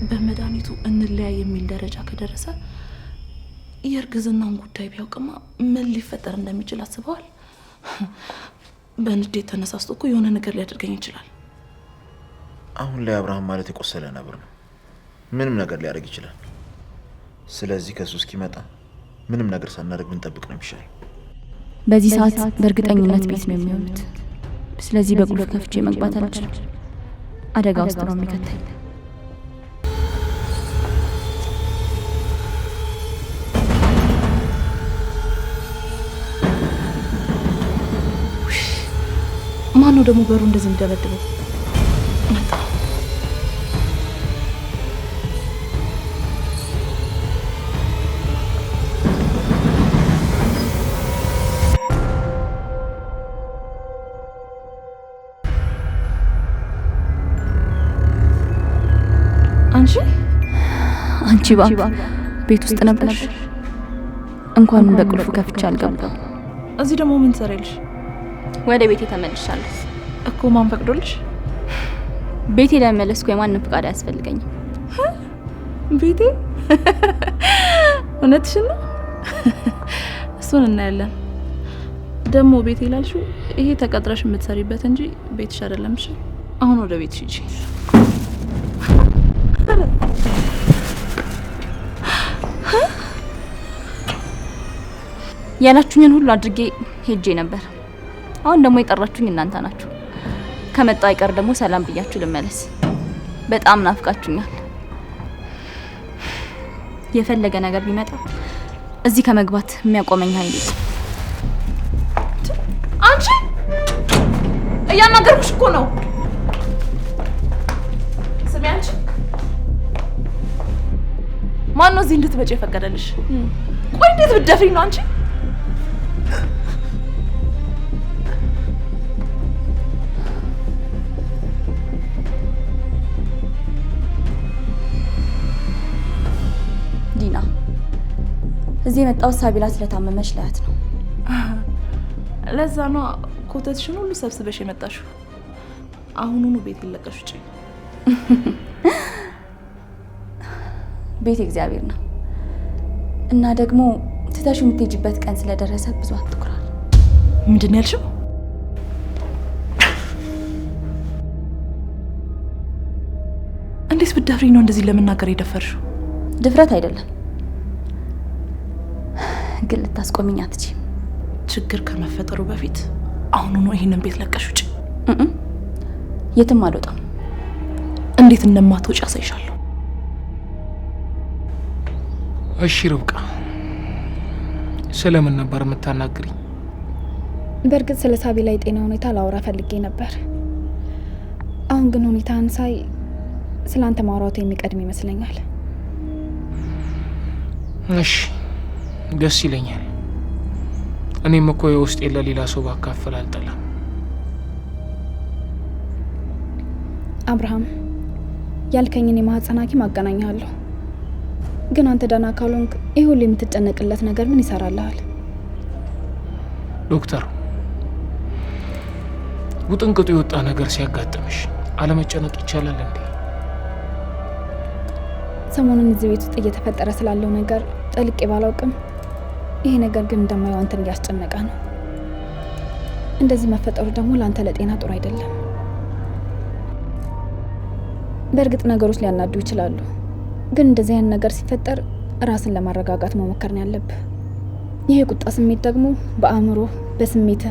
በመድኃኒቱ እንለያይ የሚል ደረጃ ከደረሰ የእርግዝናውን ጉዳይ ቢያውቅማ ምን ሊፈጠር እንደሚችል አስበዋል? በንዴት ተነሳስቶ እኮ የሆነ ነገር ሊያደርገኝ ይችላል። አሁን ላይ አብርሃም ማለት የቆሰለ ነብር ነው። ምንም ነገር ሊያደርግ ይችላል። ስለዚህ ከሱ እስኪመጣ ምንም ነገር ሳናደርግ ብንጠብቅ ነው የሚሻል። በዚህ ሰዓት በእርግጠኝነት ቤት ነው የሚሆኑት። ስለዚህ በቁልፍ ከፍቼ መግባት አልችልም። አደጋ ውስጥ ነው የሚከተኝ። ማነው ደግሞ በሩ እንደዚህ የሚደበድበው? መጣ። አንቺ ቤት ውስጥ ነበርሽ? እንኳን በቁልፉ ከፍቼ አልገባም። እዚህ ደግሞ ምን ትሰሪያለሽ? ወደ ቤቴ ተመልሻለሁ እኮ። ማን ፈቅዶልሽ? ቤቴ ለመመለስ እኮ የማንም ፍቃድ አያስፈልገኝም። ቤቴ? እውነትሽን ነው? እሱን እናያለን። ደግሞ ቤቴ ላልሽው ይሄ ተቀጥረሽ የምትሰሪበት እንጂ ቤትሽ አይደለም። እሺ አሁን ወደ ቤትሽ ሂጂ። ያላችሁኝን ሁሉ አድርጌ ሄጄ ነበር። አሁን ደግሞ የጠራችሁኝ እናንተ ናችሁ። ከመጣ አይቀር ደግሞ ሰላም ብያችሁ ልመለስ። በጣም ናፍቃችሁኛል። የፈለገ ነገር ቢመጣ እዚህ ከመግባት የሚያቆመኝ ኃይል የለም። አንቺ እያናገርኩሽ እኮ ነው። ስሚ አንቺ፣ ማነው እዚህ እንድትመጪ የፈቀደልሽ? ቆይ እንዴት ብትደፍሪኝ ነው አንቺ? ዲና፣ እዚህ የመጣው ሳቢላ ስለታመመች ላያት ነው። ለዛ ነው ኮተትሽን ሁሉ ሰብስበሽ የመጣሽው። አሁኑኑ ቤት ይለቀሽ ውጪ። ቤት እግዚአብሔር ነው እና ደግሞ ትተሽ የምትሄጂበት ቀን ስለደረሰ ብዙ አትኩራል። ምንድን ነው ያልሽው? እንዴት ብትደፍሪኝ ነው እንደዚህ ለመናገር የደፈርሽው? ድፍረት አይደለም ግን ልታስቆሚኝ አትችይም። ችግር ከመፈጠሩ በፊት አሁኑኑ ይሄንን ቤት ለቀሽ ውጪ። የትም አልወጣም። እንዴት እንደማትወጪ አሳይሻለሁ። እሺ ርብቃ፣ ስለምን ነበር የምታናግሪኝ? በእርግጥ ስለ ሳቢላ የጤና ሁኔታ ላወራ ፈልጌ ነበር። አሁን ግን ሁኔታን ሳይ ስላንተ ማውራቱ የሚቀድም ይመስለኛል። እሺ ደስ ይለኛል። እኔም እኮ የውስጤ ለሌላ ሰው ባካፈል አልጠላም። አብርሃም፣ ያልከኝን የማህፀን ሐኪም አገናኛለሁ። ግን አንተ ደህና ካልሆንክ ይህ ሁሉ የምትጨነቅለት ነገር ምን ይሰራልሃል? ዶክተር፣ ውጥንቅጡ የወጣ ነገር ሲያጋጥምሽ አለመጨነቅ ይቻላል እንዴ? ሰሞኑን እዚህ ቤት ውስጥ እየተፈጠረ ስላለው ነገር ጠልቄ ባላውቅም ይሄ ነገር ግን እንደማየው አንተን እያስጨነቀ ነው። እንደዚህ መፈጠሩ ደግሞ ለአንተ ለጤና ጥሩ አይደለም። በእርግጥ ነገሮች ሊያናዱ ይችላሉ፣ ግን እንደዚህ አይነት ነገር ሲፈጠር ራስን ለማረጋጋት መሞከር ነው ያለብህ። ይሄ የቁጣ ስሜት ደግሞ በአእምሮ፣ በስሜት፣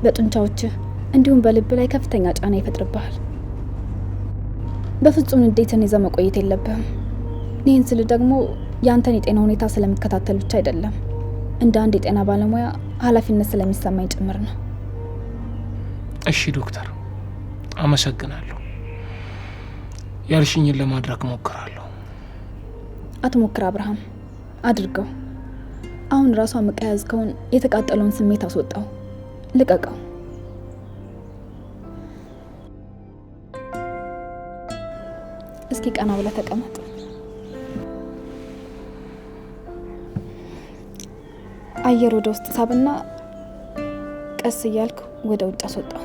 በጡንቻዎች እንዲሁም በልብ ላይ ከፍተኛ ጫና ይፈጥርብሃል። በፍጹም ንዴትን ይዘህ መቆየት የለብህም። ይህን ስል ደግሞ የአንተን የጤና ሁኔታ ስለሚከታተል ብቻ አይደለም፣ እንደ አንድ የጤና ባለሙያ ኃላፊነት ስለሚሰማኝ ጭምር ነው። እሺ ዶክተር፣ አመሰግናለሁ። ያልሽኝን ለማድረግ ሞክራለሁ። አትሞክር አብርሃም፣ አድርገው። አሁን ራሷ መቀያዝከውን የተቃጠለውን ስሜት አስወጣው፣ ልቀቀው። እስኪ ቀና ብለህ ተቀመጥ። አየር ወደ ውስጥ ሳብና ቀስ እያልክ ወደ ውጭ አስወጣው።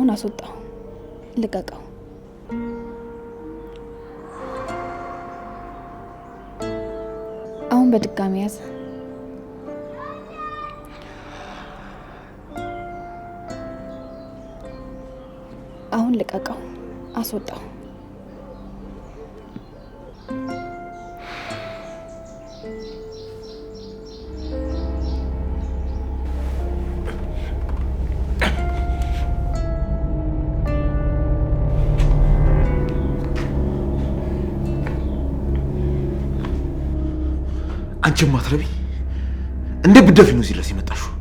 አሁን አስወጣው። ልቀቀው። አሁን በድጋሚ ያዝ። አሁን ልቀቀው። አስወጣው። አንቺ ማትረቢ እንደ ብደፊ ነው እዚህ ድረስ የመጣሽው?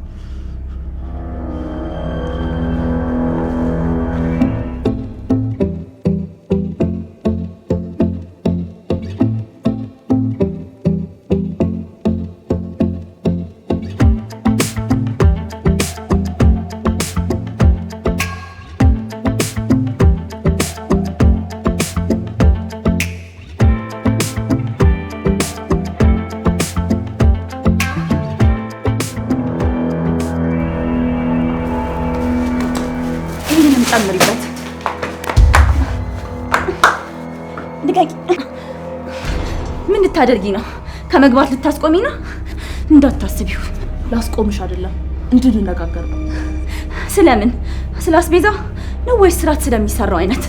ጨምሪበት። ልቀቂ። ምን ልታደርጊ ነው? ከመግባት ልታስቆሚ ነው? እንዳታስቢው። ላስቆምሽ አይደለም እንድንነጋገር ነው። ስለምን? ስለ አስቤዛ ነው ወይስ ስራት ስለሚሰራው አይነት?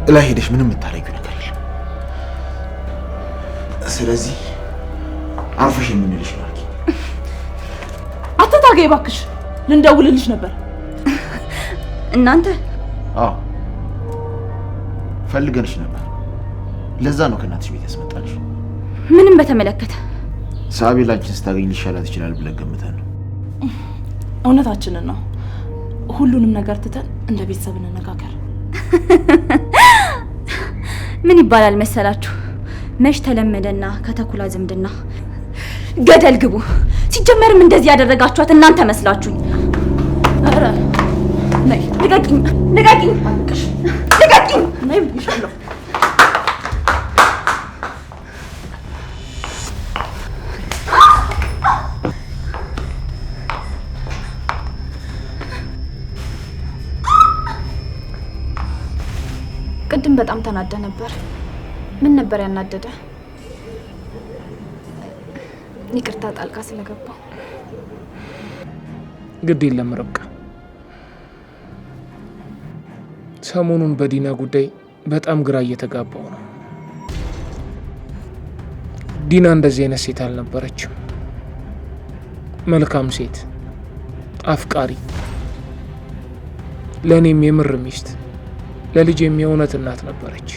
እላይ ሄደሽ ምንም የምታረጊው ነገር የለም። ስለዚህ አርፈሽ የምንልሽ ነው። አትታገይ እባክሽ። ልንደውልልሽ ነበር። እናንተ? አዎ ፈልገንሽ ነበር። ለዛ ነው ከእናትሽ ቤት ያስመጣልሽ። ምንም በተመለከተ ሳቢል አንቺን ስታገኝ ሊሻላት ይችላል ብለን ገምተን ነው። እውነታችንን ነው። ሁሉንም ነገር ትተን እንደ ቤተሰብ እንነጋገር። ምን ይባላል መሰላችሁ? መች ተለመደና ከተኩላ ዝምድና ገደል ግቡ። ሲጀመርም እንደዚህ ያደረጋችኋት እናንተ መስላችሁኝ። ኧረ ነይ ልቀቂኝ! ልቀቂኝ! ልቀቂኝ! ነይ ብዬሻለሁ። ቅድም በጣም ተናደ ነበር። ምን ነበር ያናደደ? ይቅርታ ጣልቃ ስለገባው። ግድ የለም ርብቃ። ሰሞኑን በዲና ጉዳይ በጣም ግራ እየተጋባው ነው። ዲና እንደዚህ አይነት ሴት አልነበረችም። መልካም ሴት፣ አፍቃሪ፣ ለእኔም የምር ሚስት፣ ለልጄም የእውነት እናት ነበረች።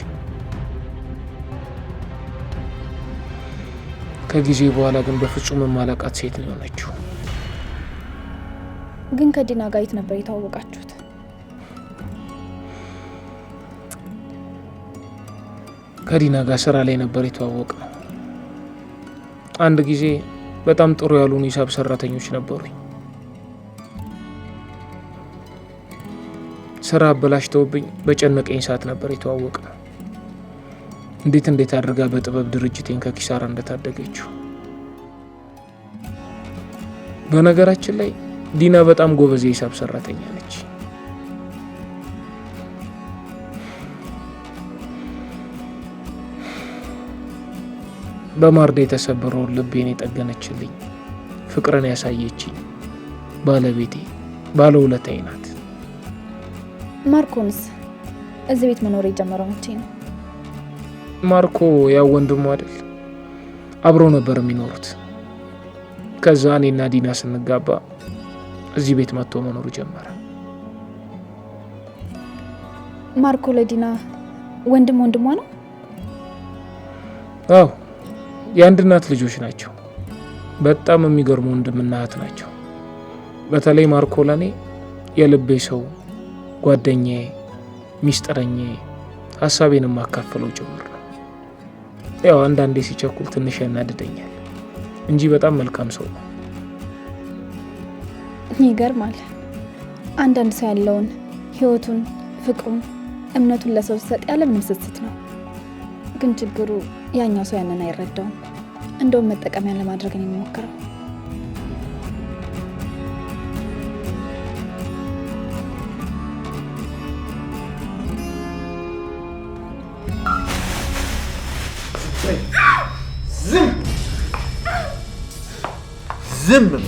ከጊዜ በኋላ ግን በፍጹም የማላውቃት ሴት ነው የሆነችው። ግን ከዲና ጋር የት ነበር የተዋወቃችሁት? ከዲና ጋር ስራ ላይ ነበር የተዋወቅነው። አንድ ጊዜ በጣም ጥሩ ያሉን ሂሳብ ሰራተኞች ነበሩኝ። ስራ አበላሽተውብኝ በጨነቀኝ ሰዓት ነበር የተዋወቅነው። እንዴት አድርጋ በጥበብ ድርጅቴን ከኪሳራ እንደታደገችው። በነገራችን ላይ ዲና በጣም ጎበዝ የሂሳብ ሰራተኛ ነች። በማርዳ የተሰበረውን ልቤን የጠገነችልኝ፣ ፍቅርን ያሳየችኝ ባለቤቴ፣ ባለውለታዬ ናት። ማርኮንስ እዚህ ቤት መኖር የጀመረው መቼ ነው? ማርኮ ያው ወንድሙ አይደል? አብረው ነበር የሚኖሩት። ከዛ እኔና ዲና ስንጋባ እዚህ ቤት መጥቶ መኖር ጀመረ። ማርኮ ለዲና ወንድሟ ነው? አዎ የአንድ እናት ልጆች ናቸው። በጣም የሚገርሙ ወንድምና እህት ናቸው። በተለይ ማርኮ ለኔ የልቤ ሰው፣ ጓደኛዬ፣ ሚስጥረኛዬ፣ ሀሳቤን የማካፈለው ጭምር ነው። ያው አንዳንዴ ሲቸኩል ትንሽ ያናድደኛል እንጂ በጣም መልካም ሰው ነው። ይገርማል። አንዳንድ ሰው ያለውን ህይወቱን፣ ፍቅሩን፣ እምነቱን ለሰው ሲሰጥ ያለምንም ስስት ነው። ግን ችግሩ ያኛው ሰው ያንን አይረዳውም። እንደውም መጠቀሚያ ለማድረግ ነው የሚሞክረው። ዝም በል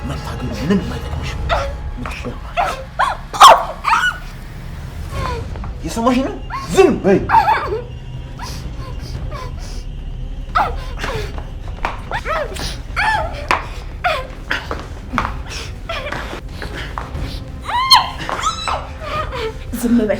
መታገሉ ምንም የማይጠቅምሽ የሰማሽ ነው ዝም በይ ዝም በይ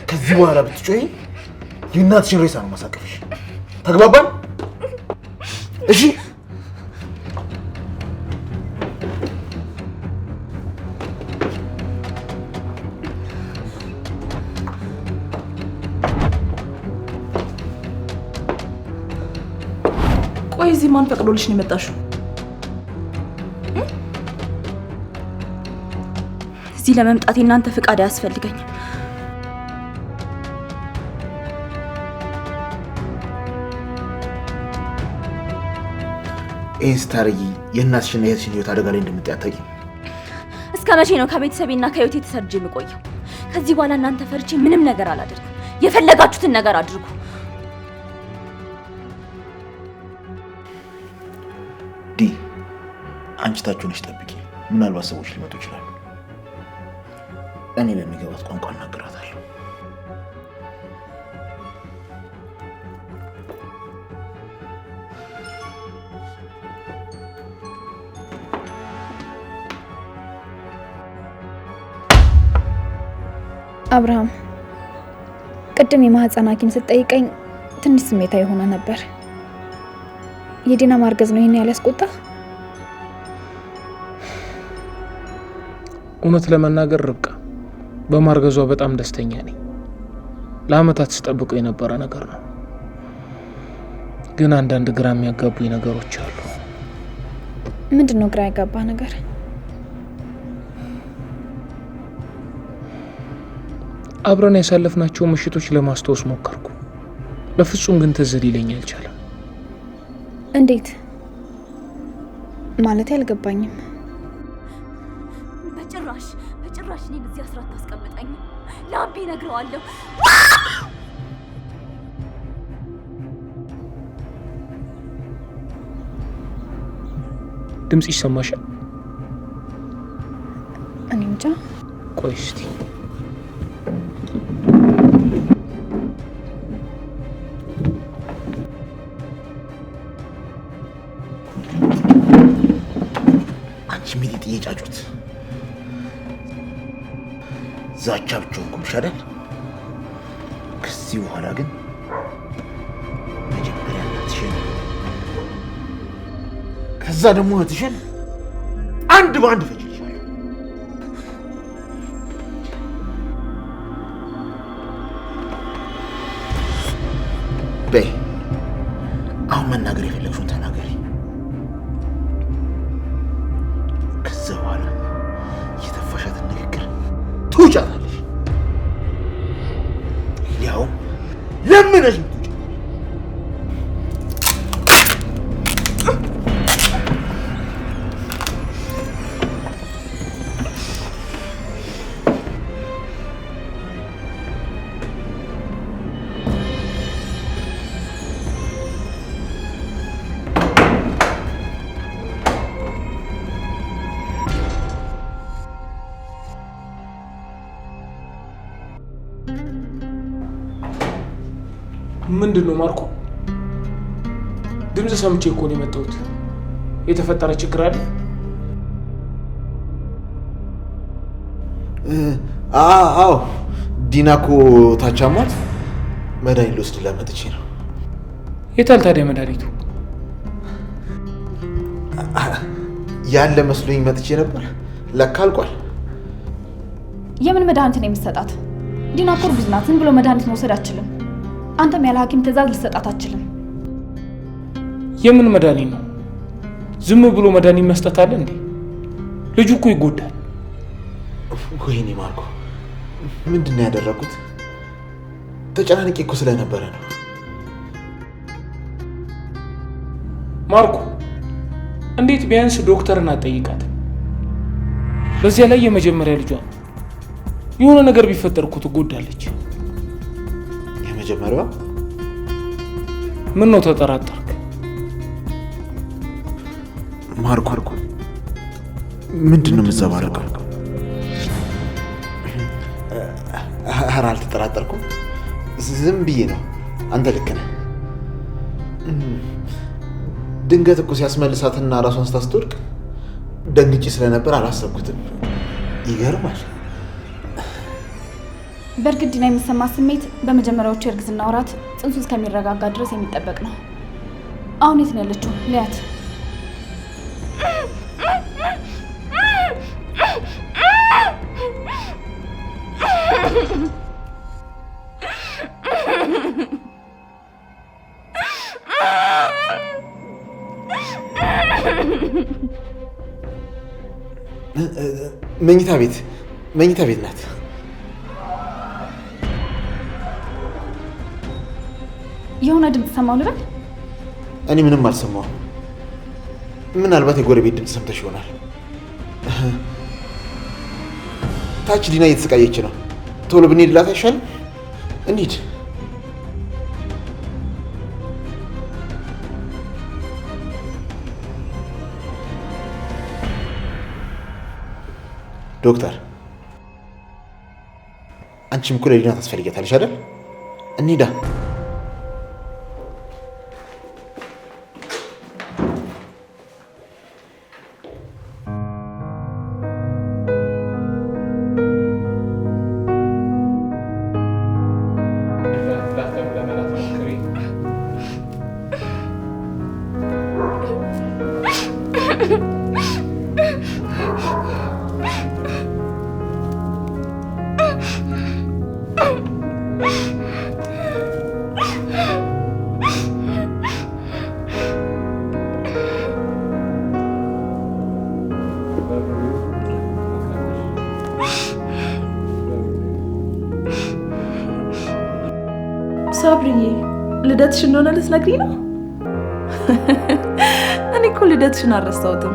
ከዚህ በኋላ ብትጮይ የእናትሽን ሬሳ ነው ማሳቀፍሽ። ተግባባን? እሺ? ቆይ እዚህ ማን ፈቅዶልሽ ነው የመጣሽው? እዚህ ለመምጣት እናንተ ፍቃድ አያስፈልገኝም። ይህን ስታረጊ የእናትሽና የእህትሽን ህይወት አደጋ ላይ እንደምትጥይ አታውቂም? እስከ መቼ ነው ከቤተሰቤና ከህይወቴ ተሰርጄ የምቆየው? ከዚህ በኋላ እናንተ ፈርቼ ምንም ነገር አላደርግም። የፈለጋችሁትን ነገር አድርጉ። ዲ አንቺ ታች ሆነሽ ጠብቂ። ምናልባት ሰዎች ሊመጡ ይችላሉ። እኔ በሚገባት ቋንቋ እናገራታለሁ። አብርሃም ቅድም የማህፀን ሐኪም ስትጠይቀኝ ትንሽ ስሜታዊ ሆነ ነበር። የዲና ማርገዝ ነው ይሄን ያስቆጣ? እውነት ለመናገር ርብቃ በማርገዟ በጣም ደስተኛ ነኝ። ለአመታት ስጠብቀው የነበረ ነገር ነው። ግን አንዳንድ ግራ የሚያጋቡኝ ነገሮች አሉ። ምንድነው ግራ ያጋባ ነገር? አብረን ያሳለፍናቸው ምሽቶች ለማስታወስ ሞከርኩ። በፍጹም ግን ትዝ ሊለኝ አልቻለም። እንዴት ማለት? አልገባኝም። በጭራሽ እኔን እዚህ አስራት ታስቀምጠኝ። ለአቤ እነግረዋለሁ። ድምጽ ይሰማሻል? እኔ እንጃ። ቆይ እስቲ ሚሊጥ እየጫጩት ዛቻ ብቻውን ቁምሽ አይደል? ከዚህ በኋላ ግን መጀመሪያ እናትሽን ከዛ ደግሞ እህትሽን አንድ በአንድ ፈጅልሻለሁ። በይ አሁን መናገር የፈለግሽውን ተናገሪ። የተፋሻትን ንግግር ትውጫታለሽ። ያው ለምነሽ ትውጫ። ምንድነው ማርኮ? ድምጽ ሰምቼ እኮ ነው የመጣሁት። የተፈጠረ ችግር አለ? አዎ ዲና እኮ ታቻማት መድኃኒት ልወስድላት መጥቼ ነው። የታል ታዲያ መድኃኒቱ? ያለ መስሎኝ መጥቼ ነበር፣ ለካ አልቋል። የምን መድኃኒት ነው የምትሰጣት? ዲና እኮ እርጉዝ ናት። ዝም ብሎ መድኃኒት መውሰድ አትችልም። አንተም ያለ ሐኪም ትዕዛዝ ልትሰጣት አትችልም። የምን መድኃኒት ነው? ዝም ብሎ መድኃኒት መስጠት አለ እንዴ? ልጁ እኮ ይጎዳል። ወይኔ ማርኮ፣ ምንድን ነው ያደረኩት? ተጨናንቄ እኮ ስለነበረ ነው። ማርኮ፣ እንዴት ቢያንስ ዶክተርን አትጠይቃትም? በዚያ ላይ የመጀመሪያ ልጇ ነው። የሆነ ነገር ቢፈጠር እኮ ትጎዳለች። የመጀመሪያዋ? ምን ነው ተጠራጠርክ? ማርኮ ምንድን ነው የምትዘባረቀው? ኧረ አልተጠራጠርኩም፣ ዝም ብዬ ነው። አንተ ልክ ነህ። ድንገት እኮ ሲያስመልሳትና ራሷን ስታስወድቅ ደንግጬ ስለነበር አላሰብኩትም። ይገርማል። በእርግጥ ዲና የሚሰማት ስሜት በመጀመሪያዎቹ የእርግዝና ወራት ጽንሱ እስከሚረጋጋ ድረስ የሚጠበቅ ነው። አሁን የት ነው ያለችው? ሊያት መኝታ ቤት ናት። የሆነ ድምፅ ሰማሁ ልበል? እኔ ምንም አልሰማሁም። ምናልባት የጎረቤት ድምፅ ሰምተሽ ይሆናል። ታች ዲና እየተሰቃየች ነው። ቶሎ ብንሄድላት አይሻልም? እንሂድ። ዶክተር፣ አንቺም እኮ ለዲና ታስፈልጊያታለሽ አይደል? እንሂዳ። ሳብሪዬ፣ ልደትሽ እንደሆነ ልትነግሪኝ ነው? እኔ እኮ ልደትሽን አልረሳሁትም።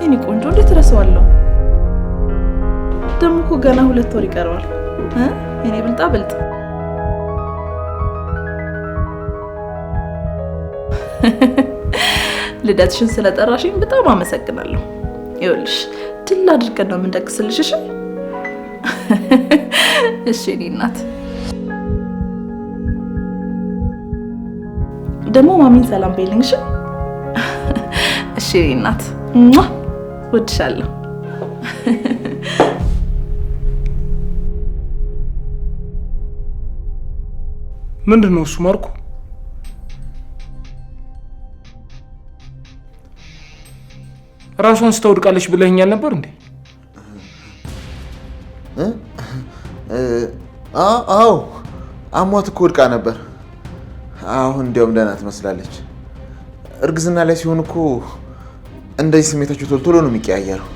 የኔ ቆንጆ እንዴት እረሳዋለሁ? ደግሞ እኮ ገና 2 ወር ይቀረዋል። የኔ ብልጣ ብልጥ። ልደትሽን ስለጠራሽኝ በጣም አመሰግናለሁ። ይኸውልሽ ድል አድርገን ነው የምንደግስልሽ። እሺ እሺ የኔ እናት። ደግሞ ማሚን ሰላም በይልኝ። እሺ እሺ የኔ እናት፣ ወድሻለሁ። ምንድን ነው እሱ ማርኮ? ራሷን ስታወድቃለች ብለኸኛል ነበር እንዴ? አዎ አሟት እኮ ወድቃ ነበር። አሁን እንዲያውም ደህና ትመስላለች። እርግዝና ላይ ሲሆን እኮ እንደዚህ ስሜታቸው ቶሎ ቶሎ ነው የሚቀያየረው።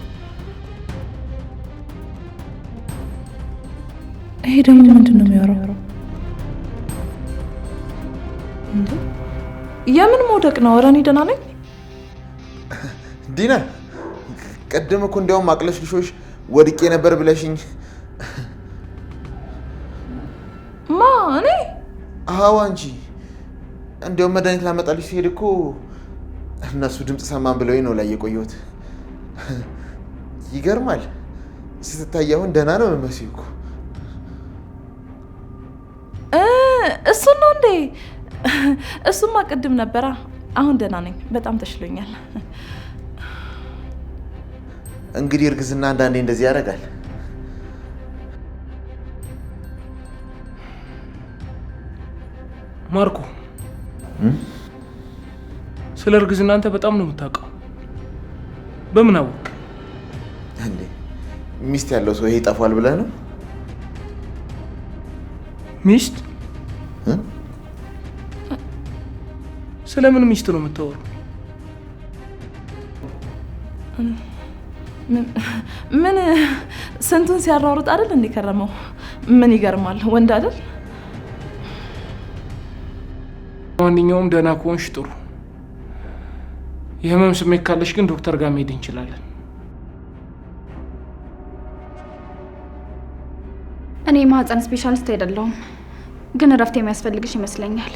ይሄ ደግሞ ምንድን ነው የሚያወራው? የምን መውደቅ ነው? ኧረ እኔ ደህና ነኝ። ዲና ቀደም እኮ እንዲያውም አቅለሽልሾሽ ወድቄ ነበር ብለሽኝ። ማ? እኔ? አዎ አንቺ። እንዲያውም መድኃኒት ላመጣልሽ ሲሄድ እኮ እነሱ ድምፅ ሰማን ብለውኝ ነው ላይ የቆየሁት። ይገርማል። ስትታይ አሁን ደህና ነው የምመስለው እኮ። እሱን ነው እንዴ? እሱማ ቅድም ነበራ። አሁን ደህና ነኝ፣ በጣም ተሽሎኛል። እንግዲህ እርግዝና አንዳንዴ እንደዚህ ያደርጋል። ማርኮ ስለ እርግዝና አንተ በጣም ነው የምታውቀው። በምን አወቅ እንዴ? ሚስት ያለው ሰው ይሄ ይጠፋል ብለህ ነው? ሚስት? ስለምን ሚስት ነው የምታወራው? ምን ስንቱን ሲያራሩት አይደል እንዴ ከረመው? ምን ይገርማል? ወንድ አይደል? ማንኛውም ደህና ከሆንሽ ጥሩ። የህመም ስሜት ካለሽ ግን ዶክተር ጋር መሄድ እንችላለን። እኔ የማህፀን ስፔሻሊስት አይደለሁም፣ ግን እረፍት የሚያስፈልግሽ ይመስለኛል።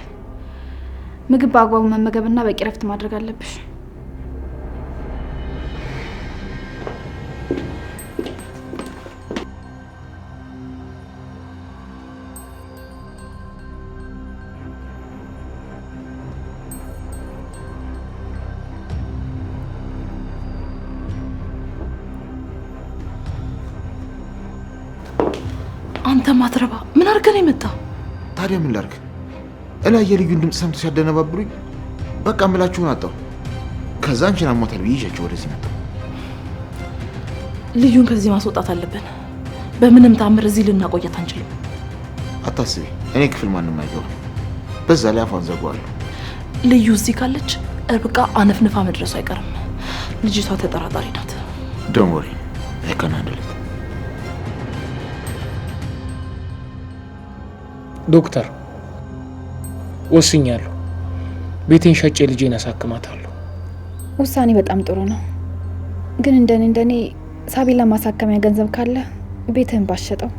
ምግብ በአግባቡ መመገብና በቂ እረፍት ማድረግ አለብሽ። አንተ ማትረባ ምን አድርገህ ነው የመጣው? ታዲያ ምን ላድርግ? እላይ የልዩን ድምፅ ሰምቶ ሲያደነባብሩኝ በቃ እምላችሁን አጣሁ። ከዛ አንቺን አሟታል ብዬ ይዣቸው ወደዚህ መጣሁ። ልዩን ከዚህ ማስወጣት አለብን። በምንም ታምር እዚህ ልናቆያት አንችልም። አታስቢ፣ እኔ ክፍል ማንም አይገባም። በዛ ላይ አፏን ዘጋዋለሁ። ልዩ እዚህ ካለች ርብቃ አነፍንፋ መድረሱ አይቀርም። ልጅቷ ተጠራጣሪ ናት። ዶንት ወሪ አይከናንደለት። ዶክተር ወስኛለሁ። ቤቴን ሸጬ ልጄን አሳክማታለሁ። ውሳኔ በጣም ጥሩ ነው፣ ግን እንደኔ ሳቢን ለማሳከሚያ ገንዘብ ካለ ቤትህን ባሸጠው።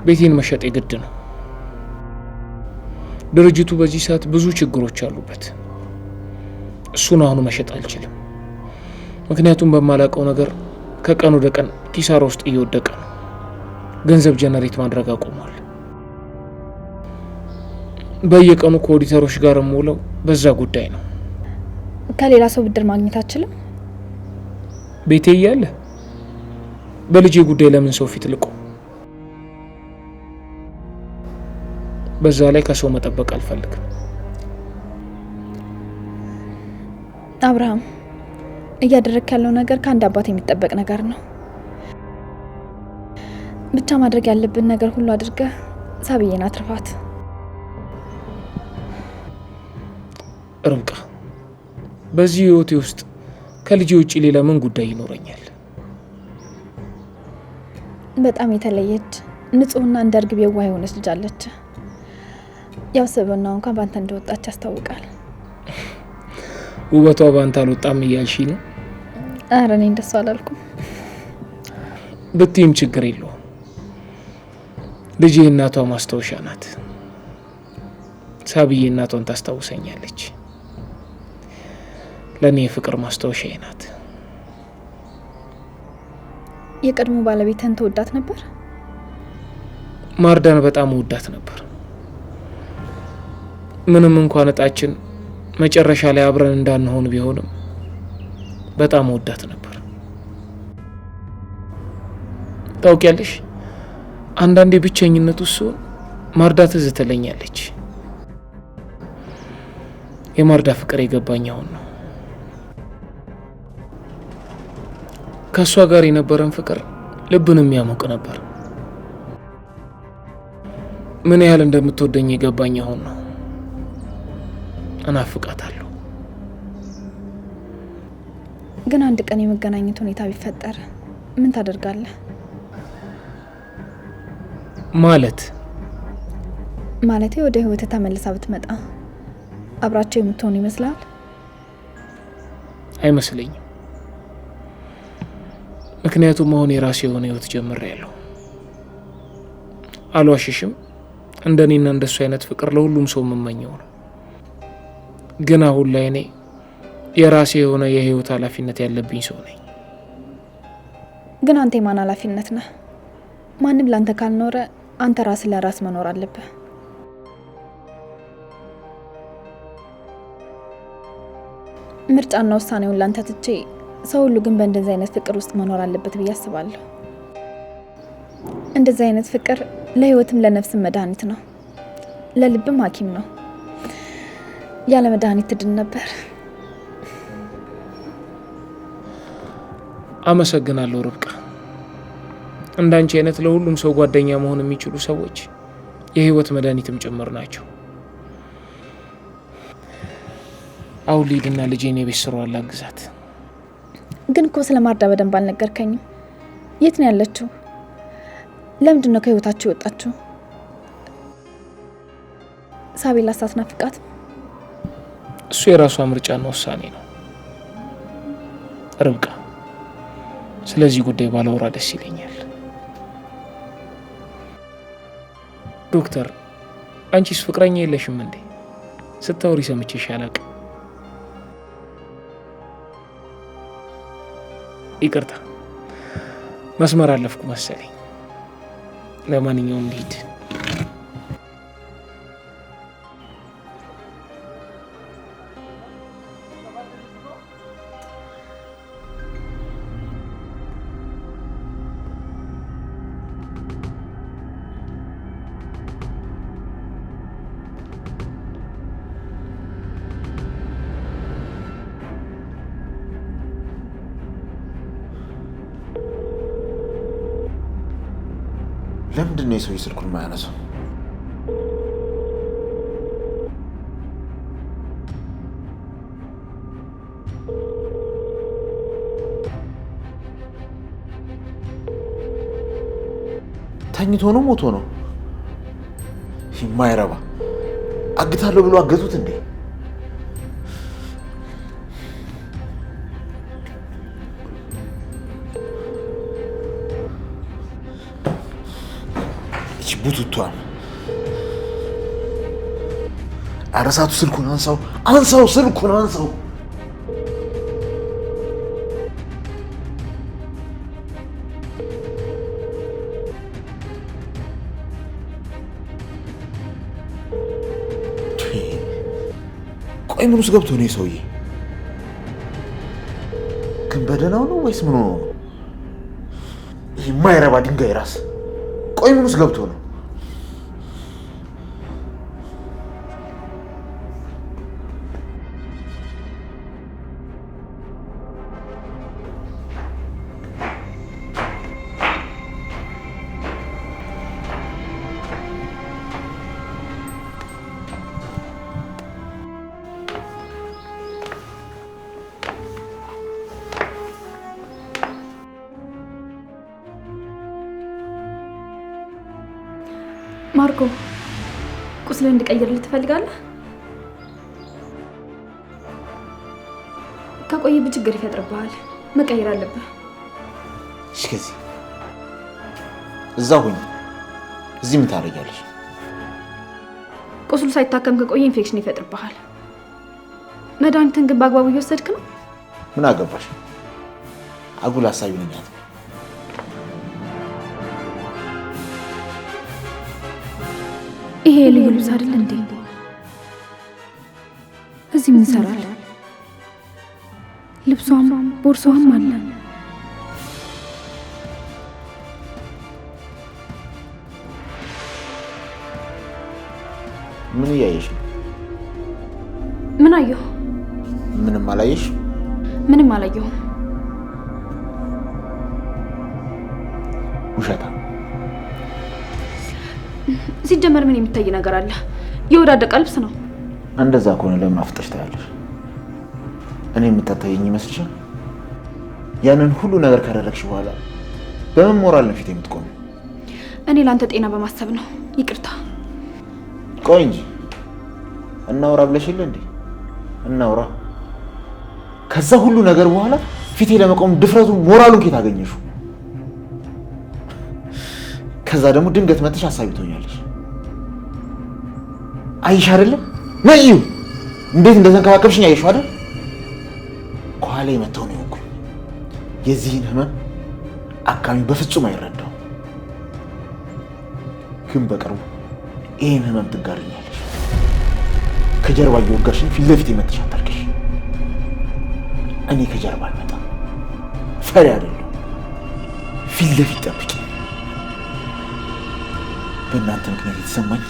ቤቴን መሸጥ ግድ ነው። ድርጅቱ በዚህ ሰዓት ብዙ ችግሮች አሉበት። እሱን አሁኑ መሸጥ አልችልም፣ ምክንያቱም በማላውቀው ነገር ከቀን ወደ ቀን ኪሳራ ውስጥ እየወደቀ ነው። ገንዘብ ጀነሬት ማድረግ አቆሟል። በየቀኑ ከኦዲተሮች ጋር የምውለው በዛ ጉዳይ ነው። ከሌላ ሰው ብድር ማግኘት አችልም? ቤቴ እያለ በልጄ ጉዳይ ለምን ሰው ፊት ልቆ? በዛ ላይ ከሰው መጠበቅ አልፈልግም። አብርሃም፣ እያደረግክ ያለው ነገር ከአንድ አባት የሚጠበቅ ነገር ነው። ብቻ ማድረግ ያለብን ነገር ሁሉ አድርገህ ሳቢዬን አትርፋት። ርብቃ፣ በዚህ ህይወቴ ውስጥ ከልጄ ውጪ ሌላ ምን ጉዳይ ይኖረኛል? በጣም የተለየች ንጹህና እንደ እርግብ የዋህ የሆነች ልጅ አለች። ያው ስብዕናዋ እንኳን ባንተ እንደወጣች ያስታውቃል። ውበቷ ባንተ አልወጣም እያልሽ ነው? ኧረ እኔ እንደሱ አላልኩም። ብትይም ችግር የለውም። ልጄ እናቷ ማስታወሻ ናት። ሳቢዬ እናቷን ታስታውሰኛለች። ለኔ የፍቅር ማስታወሻዬ ናት። የቀድሞ ባለቤትህን ተወዳት ነበር? ማርዳን በጣም ወዳት ነበር። ምንም እንኳን እጣችን መጨረሻ ላይ አብረን እንዳንሆን ቢሆንም በጣም ወዳት ነበር። ታውቂያለሽ፣ አንዳንዴ ብቸኝነት ውስጥ ማርዳ ትዝ ትለኛለች። የማርዳ ፍቅር የገባኝ አሁን ነው። ከሷ ጋር የነበረን ፍቅር ልብን የሚያሞቅ ነበር። ምን ያህል እንደምትወደኝ የገባኝ አሁን ነው። እናፍቃታለሁ። ግን አንድ ቀን የመገናኘት ሁኔታ ቢፈጠር ምን ታደርጋለህ? ማለቴ ወደ ህይወት ተመልሳ ብትመጣ አብራቸው የምትሆኑ ይመስላል? አይመስለኝም። ምክንያቱም አሁን የራሴ የሆነ ህይወት ጀምሬያለሁ። አልዋሽሽም፣ እንደኔና እንደሱ አይነት ፍቅር ለሁሉም ሰው የምመኘው ነው። ግን አሁን ላይ እኔ የራሴ የሆነ የህይወት ኃላፊነት ያለብኝ ሰው ነኝ። ግን አንተ የማን ኃላፊነት ነህ? ማንም ላንተ ካልኖረ አንተ ራስ ለራስ መኖር አለብህ። ምርጫና ውሳኔውን ላንተ ትቼ ሰው ሁሉ ግን በእንደዚህ አይነት ፍቅር ውስጥ መኖር አለበት ብዬ አስባለሁ። እንደዚህ አይነት ፍቅር ለህይወትም ለነፍስም መድኃኒት ነው። ለልብም ሐኪም ነው። ያለ መድኃኒት ትድን ነበር። አመሰግናለሁ ርብቃ። እንዳንቺ አይነት ለሁሉም ሰው ጓደኛ መሆን የሚችሉ ሰዎች የህይወት መድኃኒትም ጭምር ናቸው። አሁን ልሂድና ልጄን የቤት ስራዋን ላግዛት። ግን እኮ ስለ ማርዳ በደንብ አልነገርከኝም። የት ነው ያለችው? ለምንድን ነው ከህይወታችሁ የወጣችሁ? ሳቤላ ሳትናፍቃት? እሱ የራሷ ምርጫና ውሳኔ ነው ርብቃ። ስለዚህ ጉዳይ ባላወራ ደስ ይለኛል። ዶክተር፣ አንቺስ ፍቅረኛ የለሽም እንዴ? ስታወሪ ሰምቼሽ አላውቅም። ይቅርታ መስመር አለፍኩ መሰለኝ። ለማንኛውም ልሂድ። ለምንድን ነው የሰው ስልኩን የማያነሳው? ተኝቶ ነው ሞቶ ነው? የማይረባ አግታለሁ ብሎ አገቱት እንዴ? ቡቱቷን አረሳቱ። ስልኩን አንሳው፣ አንሳው፣ ስልኩን አንሳው። ቆይ ምን ውስጥ ገብቶ ነው ሰውዬ? ግን በደህናው ነው ወይስ ምን ሆኖ ነው? ይህ የማይረባ ድንጋይ ራስ። ቆይ ምን ውስጥ ገብቶ ነው? ማርኮ፣ ቁስልን እንድቀይርልህ ትፈልጋለህ? ከቆየብህ ችግር ይፈጥርብሃል። መቀየር አለብህ። እሺ፣ ከዚህ እዛ ሁኚ። እዚህ ምን ታደርጊያለሽ? ቁስሉ ሳይታከም ከቆየ ኢንፌክሽን ይፈጥርብሃል። መድኃኒትን ግን በአግባቡ እየወሰድክ ነው? ምን አገባሽ? አጉል ሀሳቢ ነኛት። ይሄ ልዩ ልብስ አይደል እንዴ? እዚህ ምን ይሰራል? ልብሷም ቦርሳዋም አለ። ምን እያየሽ ነው? ምን አየሁ? ምንም አላየሽ? ምንም አላየሁም። ውሸታ። ሲጀመር ምን የሚታይ ነገር አለ? የወዳደቀ ልብስ ነው። እንደዛ ከሆነ ለምን አፍጠሽ ታያለሽ? እኔ የምታታየኝ ይመስልሻል? ያንን ሁሉ ነገር ካደረግሽ በኋላ በምን ሞራል ነው ፊት የምትቆም? እኔ ላንተ ጤና በማሰብ ነው። ይቅርታ። ቆይ እንጂ እናውራ ብለሽ የለ እንዴ? እናውራ። ከዛ ሁሉ ነገር በኋላ ፊቴ ለመቆም ድፍረቱ ሞራሉን ከየት አገኘሽው? ከዛ ደግሞ ድንገት መጥተሽ ሀሳቢ ትሆኛለሽ። አይሽ አይደለ? ነይ እንዴት እንደተንከባከብሽኝ አይሽ አይደል? ከኋላ የመጣው ነው እኮ የዚህን ህመም አካሚ በፍጹም አይረዳው። ግን በቅርቡ ይሄን ህመም ትጋርኛለሽ። ከጀርባ እየወጋሽኝ ፊት ለፊት የመጥሽ አታርክሽ። እኔ ከጀርባ አልመጣም። ፈሪ አይደለሁ። ፊት ለፊት ጠብቂ። በእናንተ ምክንያት የተሰማኝ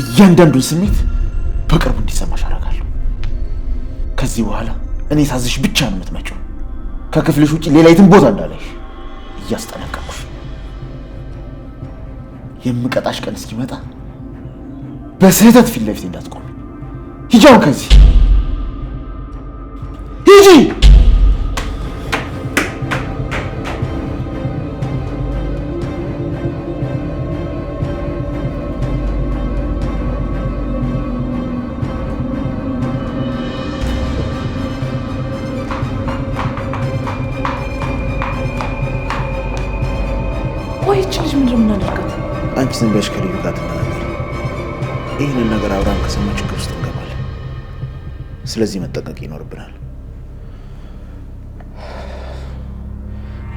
እያንዳንዱን ስሜት በቅርቡ እንዲሰማሽ አደርጋለሁ። ከዚህ በኋላ እኔ ሳዝሽ ብቻ ነው የምትመጪው። ከክፍልሽ ውጪ ሌላ የትም ቦታ እንዳለሽ እያስጠነቀቅኩሽ። የምቀጣሽ ቀን እስኪመጣ በስህተት ፊት ለፊት እንዳትቆም። ሂጂ አሁን ከዚህ ሂጂ። ቆይ እቺ ልጅ ምንድን ነው የምናደርጋት? አንቺ ዝም ብለሽ ከልዩ ጋር ተነጋገሪ። ይህንን ነገር አብርሃም ከሰማ ችግር ውስጥ እንገባለን። ስለዚህ መጠንቀቅ ይኖርብናል።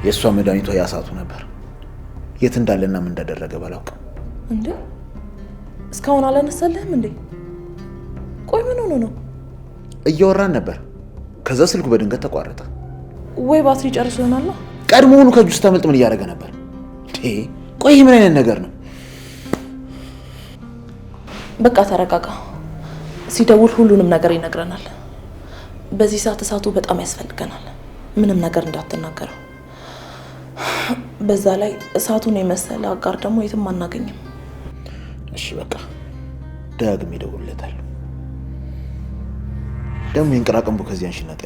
የእሷ መድኃኒቷ ያሳቱ ነበር። የት እንዳለና ምን እንዳደረገ ባላውቅም። እንዴ እስካሁን አላነሳልህም እንዴ? ቆይ ምን ሆኖ ነው? እያወራን ነበር። ከዛ ስልኩ በድንገት ተቋረጠ። ወይ ባትሪ ጨርሶ ይሆናል። ቀድሞውኑ ከእጁ ስታመልጥ ምን እያደረገ ነበር? ቆይ ምን አይነት ነገር ነው? በቃ ተረጋጋ። ሲደውል ሁሉንም ነገር ይነግረናል። በዚህ ሰዓት እሳቱ በጣም ያስፈልገናል። ምንም ነገር እንዳትናገረው። በዛ ላይ እሳቱን የመሰለ አጋር ደግሞ የትም አናገኝም። እሺ በቃ ዳግም ይደውልለታል። ደግሞ የእንቅራቅንቡ ከዚህ አንሽነጠ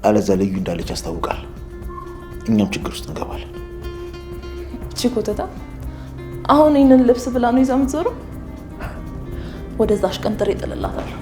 አለዛ ልዩ እንዳለች ያስታውቃል። እኛም ችግር ውስጥ እንገባለን። እቺ ኮተታ አሁን ይህንን ልብስ ብላ ነው ይዛ የምትዞረው? ወደዛ አሽቀንጥሬ እጥልላታለሁ።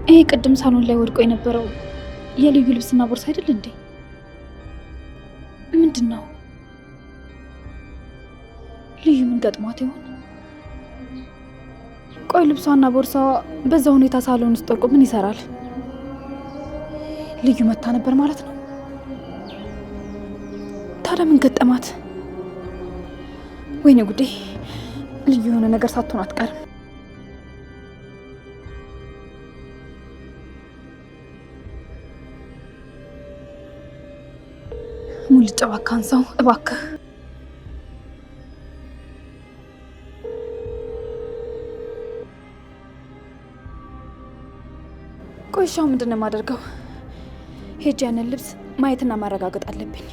ይሄ ቅድም ሳሎን ላይ ወድቆ የነበረው የልዩ ልብስና ቦርሳ አይደል እንዴ? ምንድነው? ልዩ ምን ገጥሟት ይሆን? ቆይ ልብሷና ቦርሳዋ በዛ ሁኔታ ሳሎን ውስጥ ወድቆ ምን ይሰራል? ልዩ መታ ነበር ማለት ነው። ታዲያ ምን ገጠማት? ወይኔ ጉዴ! ልዩ የሆነ ነገር ሳትሆን አትቀርም። ሙልጭ እባክህ አንሳው እባክህ። ቆይ ሻው ምንድን ነው የማደርገው? ሄጄ ያንን ልብስ ማየትና ማረጋገጥ አለብኝ።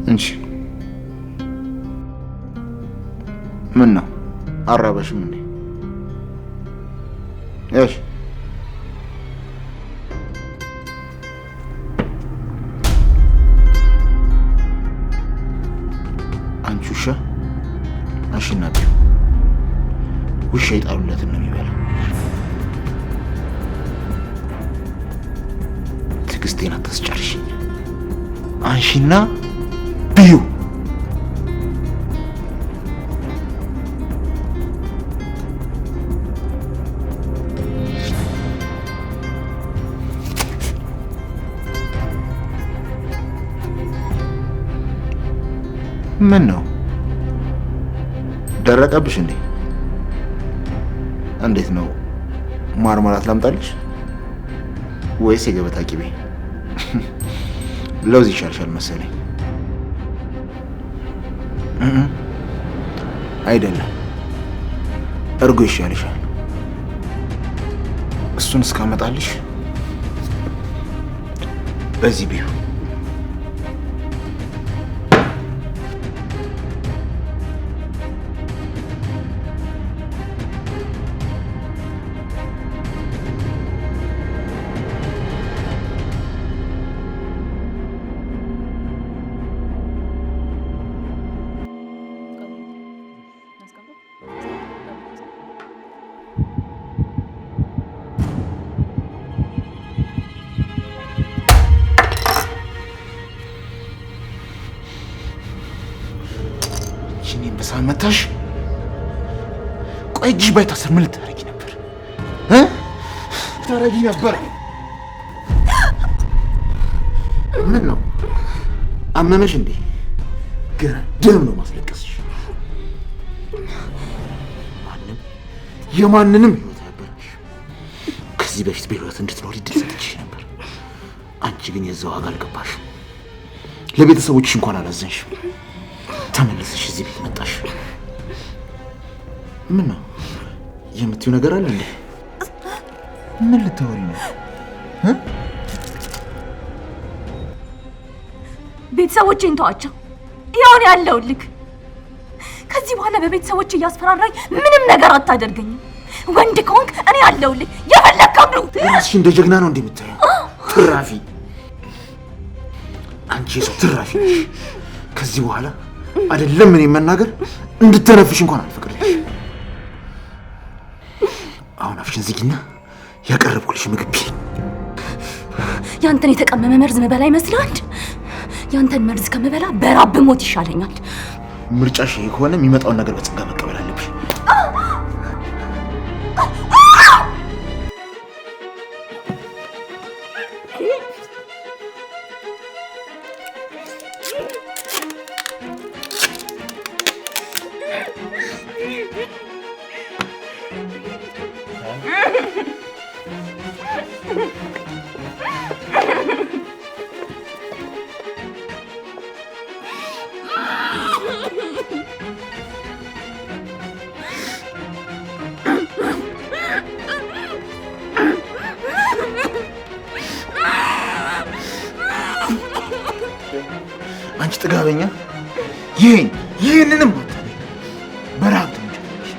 እንጂ ምን ነው አራበሽም እንዴ? እሺ አንቺ ውሻ አንሺና ቢዩ። ውሻ የጣሉለትን ነው የሚበላው። ትዕግስቴን አታስጨርሽኝ። አንሺና ቢዩ። ምን ነው ደረቀብሽ እንዴ? እንዴት ነው ማርማራት ላምጣልሽ ወይስ የገበታ ቂቤ? ለውዝ ይሻልሻል መሰለኝ። አይደለም እርጎ ይሻልሻል። እሱን እስካመጣልሽ በዚህ ቢዩ። እኔን በሳት መታሽ። ቆይ እጅሽ ባይታሰር ምን ልታረጊ ነበር? ታረጊ ነበር? ምን ነው አመመሽ እንዴ? ገና ደም ነው ማስለቀስሽ። ማንም የማንንም ህይወት ያበላሽ። ከዚህ በፊት በህይወት እንድትኖሪ እድል ሰጥቼሽ ነበር። አንቺ ግን የዛ ዋጋ አልገባሽም። ለቤተሰቦችሽ እንኳን አላዘንሽም። ተመለስሽ እዚህ ቤት መጣሽ። ምን ነው የምትይው ነገር አለ እንዴ? ምን ልታወሪ ነው? ቤተሰቦቼን ተዋቸው። ያው ነው ያለውልክ። ከዚህ በኋላ በቤተሰቦቼ እያስፈራራኝ ምንም ነገር አታደርገኝም። ወንድ ከሆንክ እኔ ያለውልክ። የፈለከው ነው። ራስሽ እንደ ጀግና ነው እንደምታየው። ትራፊ አንቺ የሰው ትራፊ ነሽ። ከዚህ በኋላ አይደለም ምን መናገር እንድትነፍሽ እንኳን አልፈቅድልሽ። አሁን አፍሽን ዝጊና ያቀረብኩልሽ ምግብ ቢ። ያንተን የተቀመመ መርዝ መበላ ይመስላል። ያንተን መርዝ ከመበላ በራብ ሞት ይሻለኛል። ምርጫሽ ይሄ ከሆነ የሚመጣውን ነገር በጸጋ መቀበል አለብሽ። አንቺ ጥጋበኛ ይህንንም በረሃብ ትሞቻለሽ።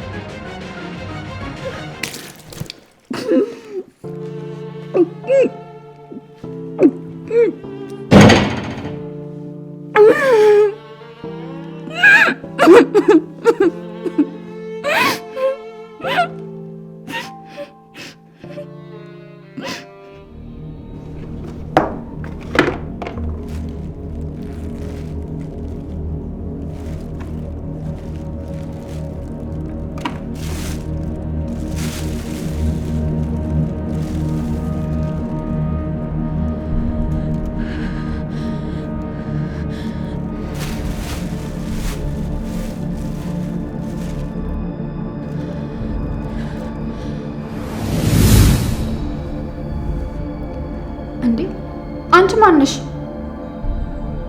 አንቺ ማነሽ?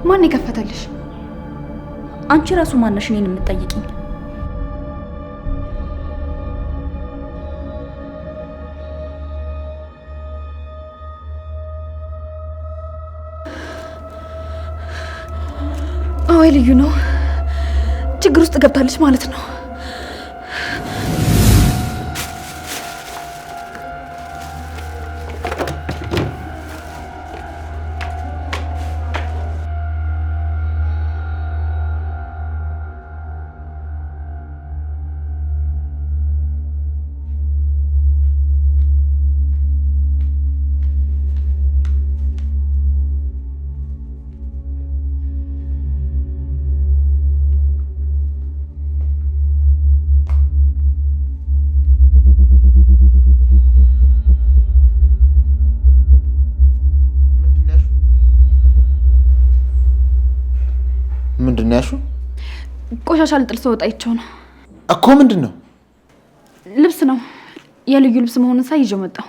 ማን የከፈተልሽ? አንቺ ራሱ ማነሽ እኔን የምትጠይቂኝ? አዎ ልዩ ነው። ችግር ውስጥ ገብታለች ማለት ነው። ምንድነው ያልሽው? ቆሻሻ ልጥል ስወጣ አይቼው ነው እኮ። ምንድነው? ልብስ ነው። የልዩ ልብስ መሆኑን ሳይ ይዤው መጣሁ።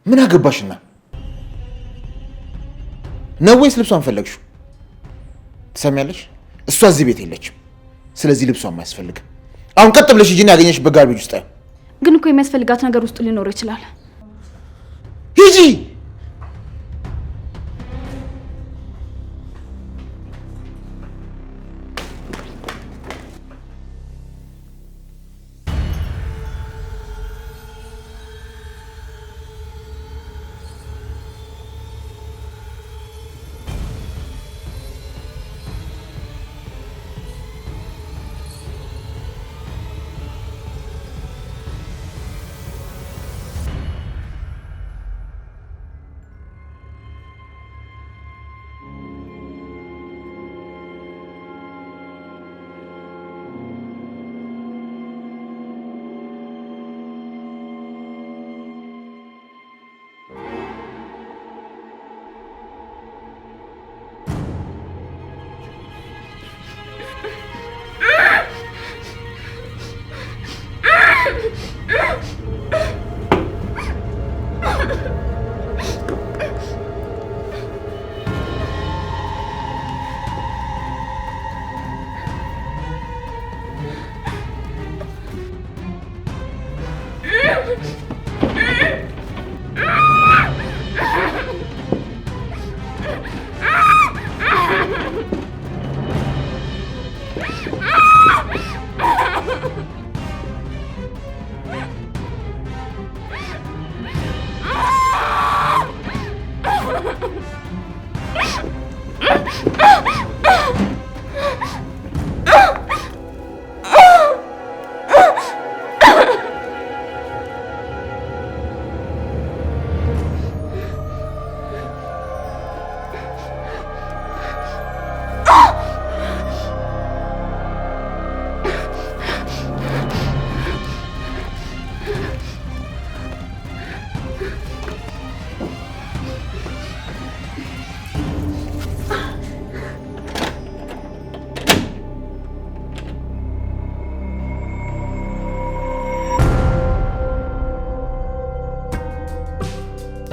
ምን አገባሽና ነው ወይስ ልብሷን ፈለግሽው? ትሰሚያለሽ? እሷ እዚህ ቤት የለችም። ስለዚህ ልብሷን አያስፈልግም። አሁን ቀጥ ብለሽ ሂጂና ያገኘሽ በጋርቤጅ ውስጥ። ግን እኮ የሚያስፈልጋት ነገር ውስጥ ሊኖር ይችላል። ሂጂ።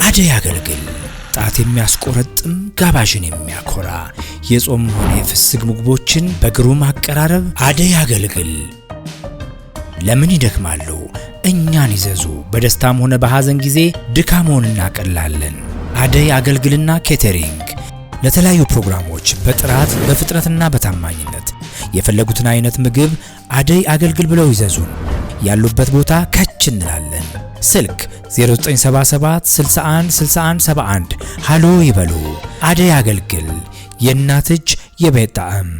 አደይ አገልግል ጣት የሚያስቆረጥም ጋባዥን የሚያኮራ የጾም ሆነ የፍስግ ምግቦችን በግሩም አቀራረብ አደይ አገልግል። ለምን ይደክማሉ? እኛን ይዘዙ። በደስታም ሆነ በሐዘን ጊዜ ድካሞን እናቀላለን። አደይ አገልግልና ኬተሪንግ ለተለያዩ ፕሮግራሞች በጥራት በፍጥነትና በታማኝነት የፈለጉትን አይነት ምግብ አደይ አገልግል ብለው ይዘዙን። ያሉበት ቦታ ከች እንላለን። ስልክ 0977 61 61 71 ሃሎ ይበሉ። አደይ አገልግል የእናት እጅ የቤት ጣዕም።